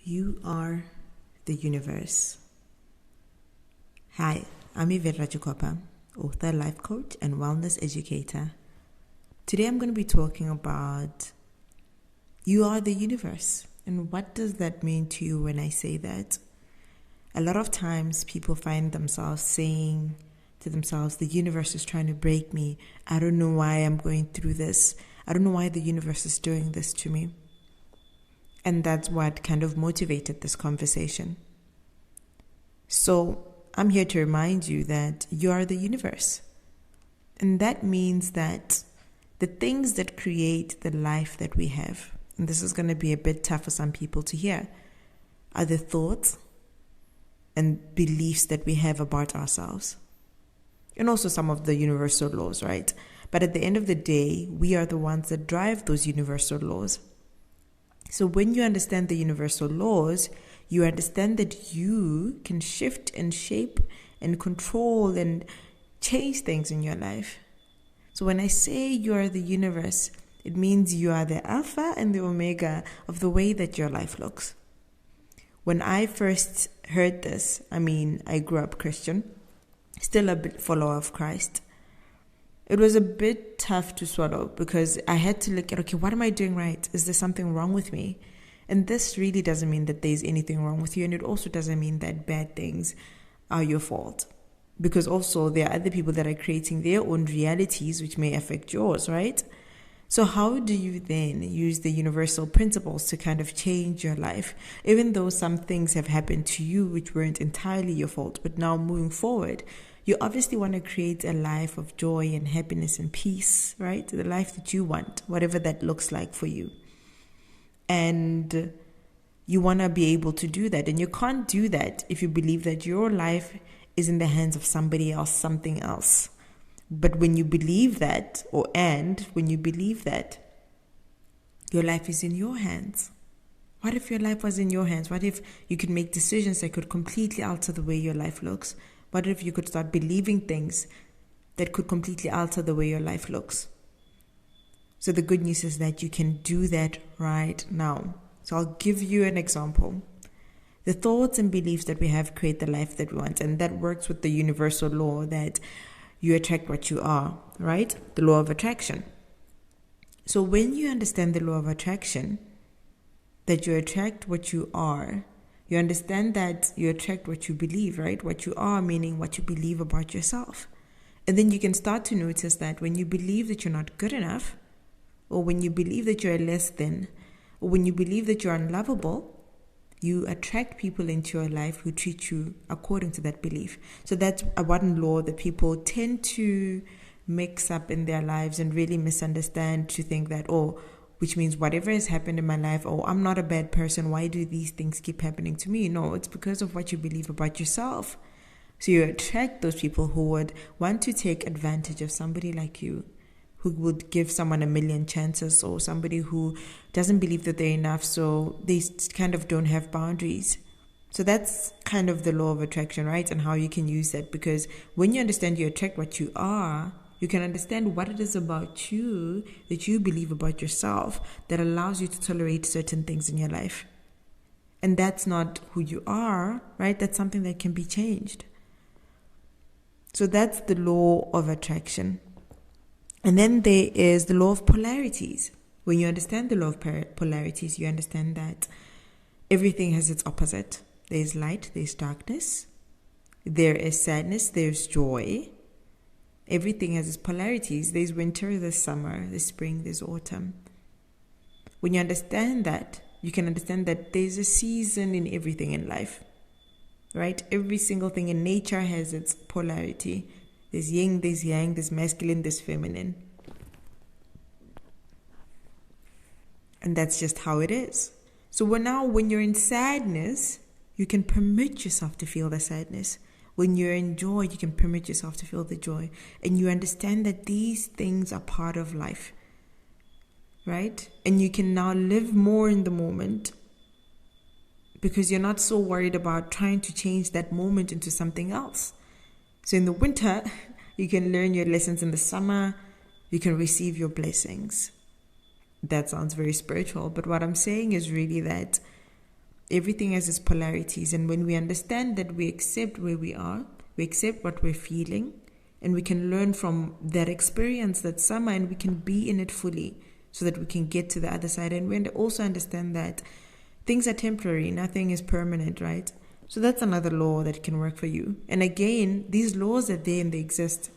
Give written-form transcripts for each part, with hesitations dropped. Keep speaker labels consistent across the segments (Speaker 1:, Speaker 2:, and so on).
Speaker 1: You are the universe. Hi, I'm Yvette Ratshikhopha, author, life coach, and wellness educator. Today I'm going to be talking about you are the universe. And what does that mean to you when I say that? A lot of times people find themselves saying to themselves, the universe is trying to break me. I don't know why I'm going through this. I don't know why the universe is doing this to me. And that's what kind of motivated this conversation. So I'm here to remind you that you are the universe. And that means that the things that create the life that we have, and this is going to be a bit tough for some people to hear, are the thoughts and beliefs that we have about ourselves. And also some of the universal laws, right? But at the end of the day, we are the ones that drive those universal laws. So when you understand the universal laws, you understand that you can shift and shape and control and change things in your life. So when I say you are the universe, it means you are the alpha and the omega of the way that your life looks. When I first heard this, I grew up Christian, still a bit follower of Christ. It was a bit tough to swallow because I had to look at, okay, what am I doing right? Is there something wrong with me? And this really doesn't mean that there's anything wrong with you. And it also doesn't mean that bad things are your fault. Because also there are other people that are creating their own realities which may affect yours, right? So how do you then use the universal principles to kind of change your life? Even though some things have happened to you which weren't entirely your fault, but now moving forward, you obviously want to create a life of joy and happiness and peace, right? The life that you want, whatever that looks like for you. And you want to be able to do that. And you can't do that if you believe that your life is in the hands of somebody else, something else. But when you believe that, when you believe that your life is in your hands, what if your life was in your hands? What if you could make decisions that could completely alter the way your life looks? What if you could start believing things that could completely alter the way your life looks? So the good news is that you can do that right now. So I'll give you an example. The thoughts and beliefs that we have create the life that we want. And that works with the universal law that you attract what you are, right? The law of attraction. So when you understand the law of attraction, that you attract what you are, you understand that you attract what you believe, right? What you are, meaning what you believe about yourself. And then you can start to notice that when you believe that you're not good enough, or when you believe that you're less than, or when you believe that you're unlovable, you attract people into your life who treat you according to that belief. So that's one law that people tend to mix up in their lives and really misunderstand, to think that, which means whatever has happened in my life, I'm not a bad person, why do these things keep happening to me? No, it's because of what you believe about yourself. So you attract those people who would want to take advantage of somebody like you, who would give someone a million chances, or somebody who doesn't believe that they're enough, so they kind of don't have boundaries. So that's kind of the law of attraction, right? And how you can use that, because when you understand you attract what you are, you can understand what it is about you that you believe about yourself that allows you to tolerate certain things in your life. And that's not who you are, right? That's something that can be changed. So that's the law of attraction. And then there is the law of polarities. When you understand the law of polarities, you understand that everything has its opposite. There's light, there's darkness. There is sadness, there's joy. Everything has its polarities. There's winter, there's summer, there's spring, there's autumn. When you understand that, you can understand that there's a season in everything in life, right? Every single thing in nature has its polarity. There's yin, there's yang, there's masculine, there's feminine. And that's just how it is. So when you're in sadness, you can permit yourself to feel the sadness. When you're in joy, you can permit yourself to feel the joy. And you understand that these things are part of life, right? And you can now live more in the moment because you're not so worried about trying to change that moment into something else. So in the winter, you can learn your lessons. In the summer, you can receive your blessings. That sounds very spiritual, but what I'm saying is really that Everything has its polarities. And when we understand that, we accept where we are, we accept what we're feeling, and we can learn from that experience, that summer, and we can be in it fully so that we can get to the other side. And we also understand that things are temporary, nothing is permanent, right? So that's another law that can work for you. And again, these laws are there and they exist.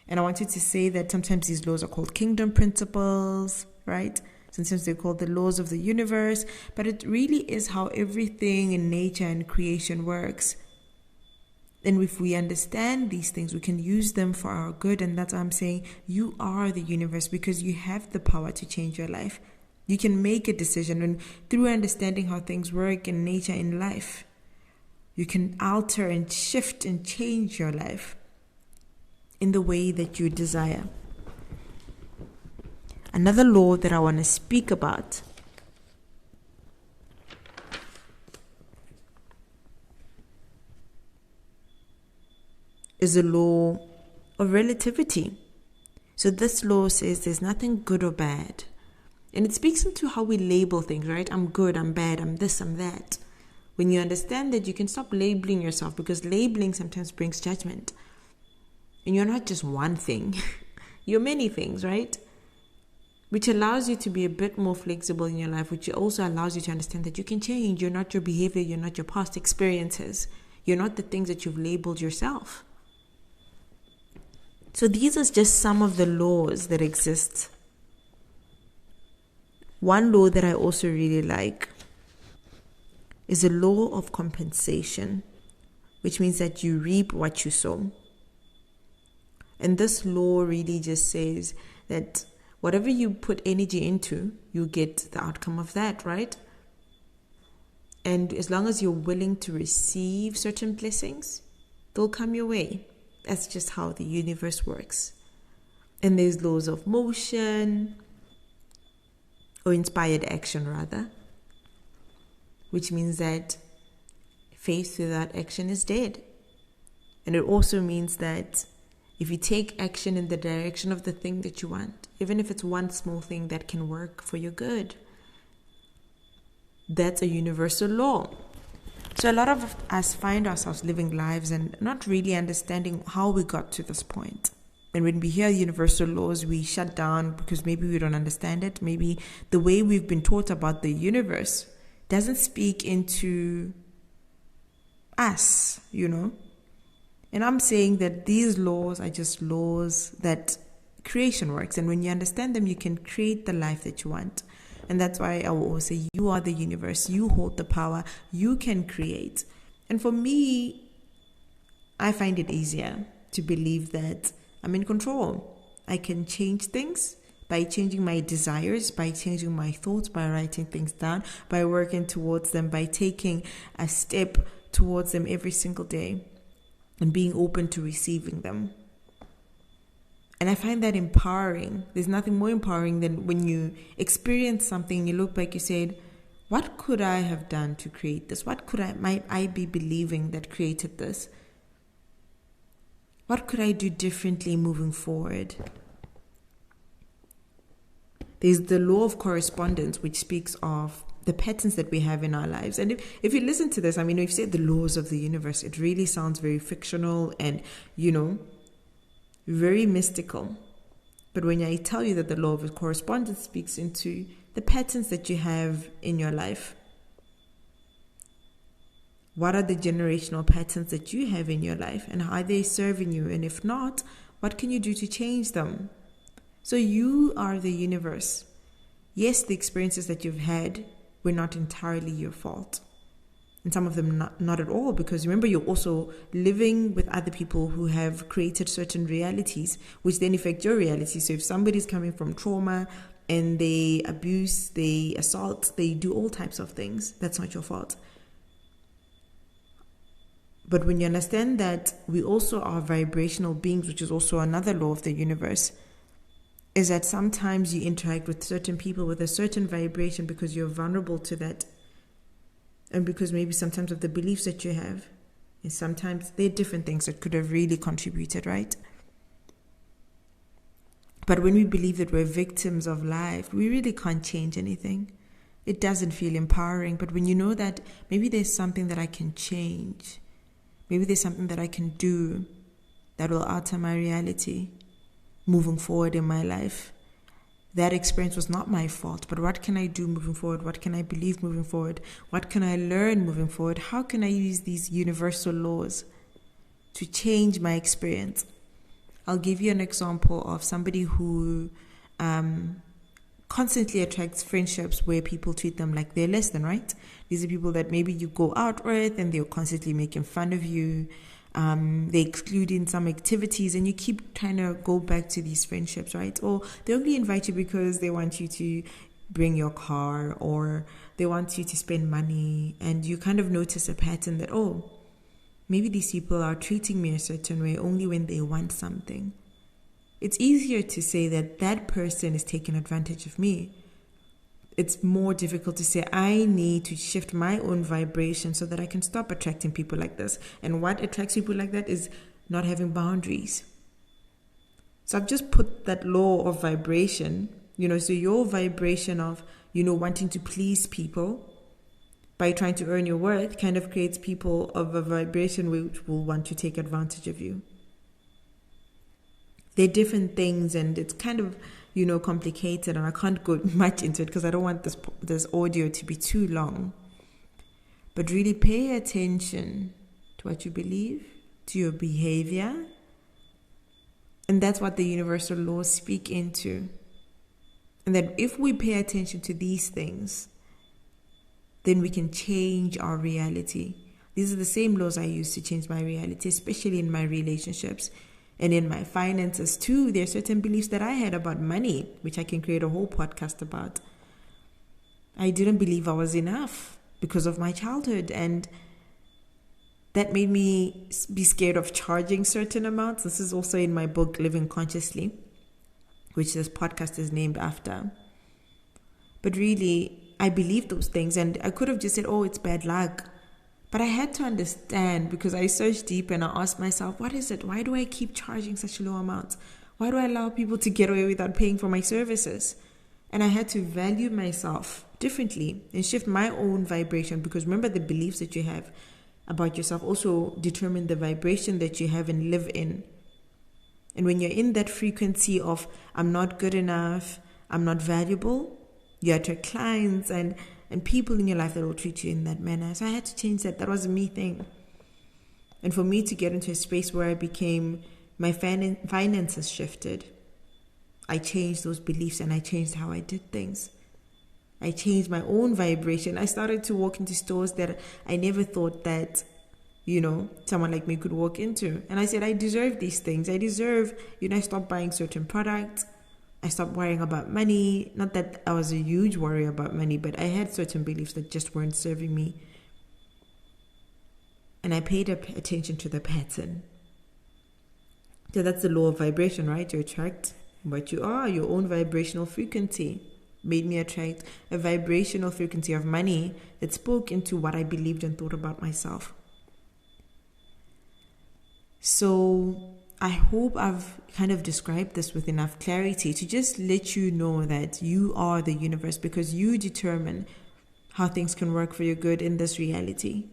Speaker 1: And I wanted to say that sometimes these laws are called kingdom principles, right? Sometimes they're called the laws of the universe. But it really is how everything in nature and creation works. And if we understand these things, we can use them for our good. And that's why I'm saying you are the universe, because you have the power to change your life. You can make a decision, and through understanding how things work in nature, in life, you can alter and shift and change your life in the way that you desire. Another law that I want to speak about is the law of relativity. So this law says there's nothing good or bad. And it speaks into how we label things, right? I'm good, I'm bad, I'm this, I'm that. When you understand that, you can stop labeling yourself, because labeling sometimes brings judgment. And you're not just one thing. You're many things, right? Which allows you to be a bit more flexible in your life, which also allows you to understand that you can change. You're not your behavior, you're not your past experiences. You're not the things that you've labeled yourself. So these are just some of the laws that exist. One law that I also really like is the law of compensation, which means that you reap what you sow. And this law really just says that whatever you put energy into, you get the outcome of that, right? And as long as you're willing to receive certain blessings, they'll come your way. That's just how the universe works. And there's laws of motion, or inspired action rather, which means that faith without action is dead. And it also means that if you take action in the direction of the thing that you want, even if it's one small thing that can work for your good, that's a universal law. So a lot of us find ourselves living lives and not really understanding how we got to this point. And when we hear universal laws, we shut down because maybe we don't understand it. Maybe the way we've been taught about the universe doesn't speak into us, And I'm saying that these laws are just laws that creation works. And when you understand them, you can create the life that you want. And that's why I will always say, you are the universe. You hold the power. You can create. And for me, I find it easier to believe that I'm in control. I can change things by changing my desires, by changing my thoughts, by writing things down, by working towards them, by taking a step towards them every single day, and being open to receiving them. And I find that empowering. There's nothing more empowering than when you experience something and you look back, you said, what could I have done to create this? What might I be believing that created this? What could I do differently moving forward? There's the law of correspondence, which speaks of the patterns that we have in our lives. And if you listen to this, if you say the laws of the universe, it really sounds very fictional and, very mystical. But when I tell you that the law of correspondence speaks into the patterns that you have in your life, what are the generational patterns that you have in your life, and how are they serving you? And if not, what can you do to change them? So you are the universe. Yes, the experiences that you've had were not entirely your fault. And some of them not at all, because remember, you're also living with other people who have created certain realities, which then affect your reality. So if somebody's coming from trauma and they abuse, they assault, they do all types of things, that's not your fault. But when you understand that we also are vibrational beings, which is also another law of the universe, is that sometimes you interact with certain people with a certain vibration because you're vulnerable to that. And because maybe sometimes of the beliefs that you have. And sometimes they're different things that could have really contributed, right? But when we believe that we're victims of life, we really can't change anything. it doesn't feel empowering. But when you know that maybe there's something that I can change, maybe there's something that I can do that will alter my reality moving forward in my life. That experience was not my fault, but what can I do moving forward? What can I believe moving forward? What can I learn moving forward? How can I use these universal laws to change my experience? I'll give you an example of somebody who constantly attracts friendships where people treat them like they're less than, right? These are people that maybe you go out with and they're constantly making fun of you. They exclude in some activities and you keep trying to go back to these friendships, right? Or they only invite you because they want you to bring your car, or they want you to spend money, and you kind of notice a pattern that, oh, maybe these people are treating me a certain way only when they want something. It's easier to say that that person is taking advantage of me. It's more difficult to say I need to shift my own vibration so that I can stop attracting people like this. And what attracts people like that is not having boundaries. So I've just put that law of vibration, so your vibration of, wanting to please people by trying to earn your worth kind of creates people of a vibration which will want to take advantage of you. They're different things, and it's kind of complicated, and I can't go much into it because I don't want this audio to be too long. But really pay attention to what you believe, to your behavior, and that's what the universal laws speak into. And that if we pay attention to these things, then we can change our reality. These are the same laws I use to change my reality, especially in my relationships. And in my finances too, there are certain beliefs that I had about money, which I can create a whole podcast about. I didn't believe I was enough because of my childhood, and that made me be scared of charging certain amounts. This is also in my book, Living Consciously, which this podcast is named after. But really, I believed those things, and I could have just said, oh, it's bad luck. But I had to understand, because I searched deep and I asked myself, what is it? Why do I keep charging such low amounts? Why do I allow people to get away without paying for my services? And I had to value myself differently and shift my own vibration, because remember, the beliefs that you have about yourself also determine the vibration that you have and live in. And when you're in that frequency of I'm not good enough, I'm not valuable, you attract clients and people in your life that will treat you in that manner. So I had to change that. That was a me thing. And for me to get into a space where I became, my finances shifted. I changed those beliefs and I changed how I did things. I changed my own vibration. I started to walk into stores that I never thought that, someone like me could walk into. And I said, I deserve these things. I deserve, I stopped buying certain products. I stopped worrying about money. Not that I was a huge worry about money, but I had certain beliefs that just weren't serving me. And I paid attention to the pattern. So that's the law of vibration, right? You attract what you are, your own vibrational frequency. Made me attract a vibrational frequency of money that spoke into what I believed and thought about myself. So I hope I've kind of described this with enough clarity to just let you know that you are the universe, because you determine how things can work for your good in this reality.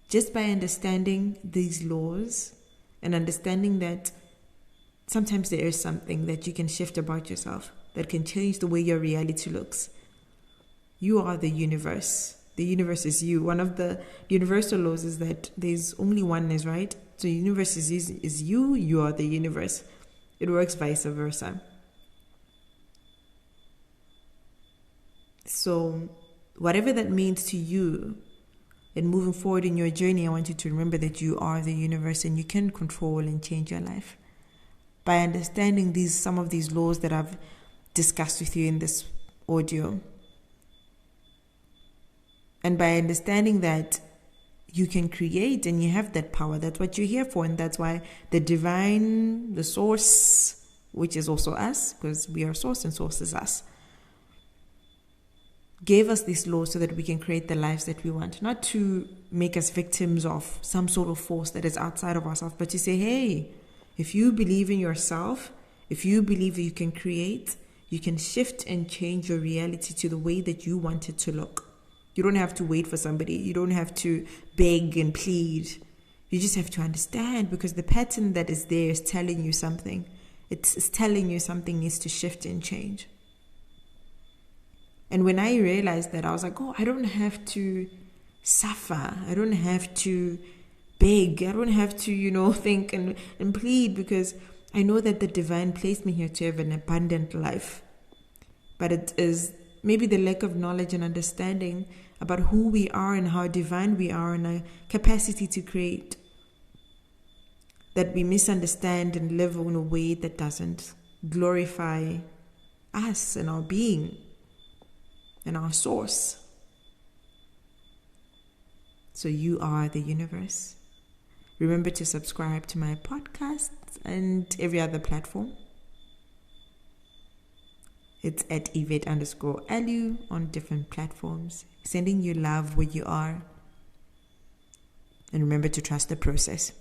Speaker 1: Just by understanding these laws and understanding that sometimes there is something that you can shift about yourself that can change the way your reality looks. You are the universe. The universe is you. One of the universal laws is that there's only oneness, right? So the universe is you, you are the universe. It works vice versa. So whatever that means to you, and moving forward in your journey, I want you to remember that you are the universe and you can control and change your life. By understanding some of these laws that I've discussed with you in this audio. And by understanding that you can create and you have that power, that's what you're here for. And that's why the divine, the source, which is also us, because we are source and source is us, gave us these laws so that we can create the lives that we want. Not to make us victims of some sort of force that is outside of ourselves, but to say, hey, if you believe in yourself, if you believe that you can create, you can shift and change your reality to the way that you want it to look. You don't have to wait for somebody. You don't have to beg and plead. You just have to understand, because the pattern that is there is telling you something. It's telling you something needs to shift and change. And when I realized that, I was like, oh, I don't have to suffer. I don't have to beg. I don't have to, think and plead, because I know that the divine placed me here to have an abundant life. But it is maybe the lack of knowledge and understanding about who we are and how divine we are and our capacity to create that we misunderstand and live in a way that doesn't glorify us and our being and our source. So you are the universe. Remember to subscribe to my podcast and every other platform. It's at Yvette_Aloe on different platforms. Sending you love where you are. And remember to trust the process.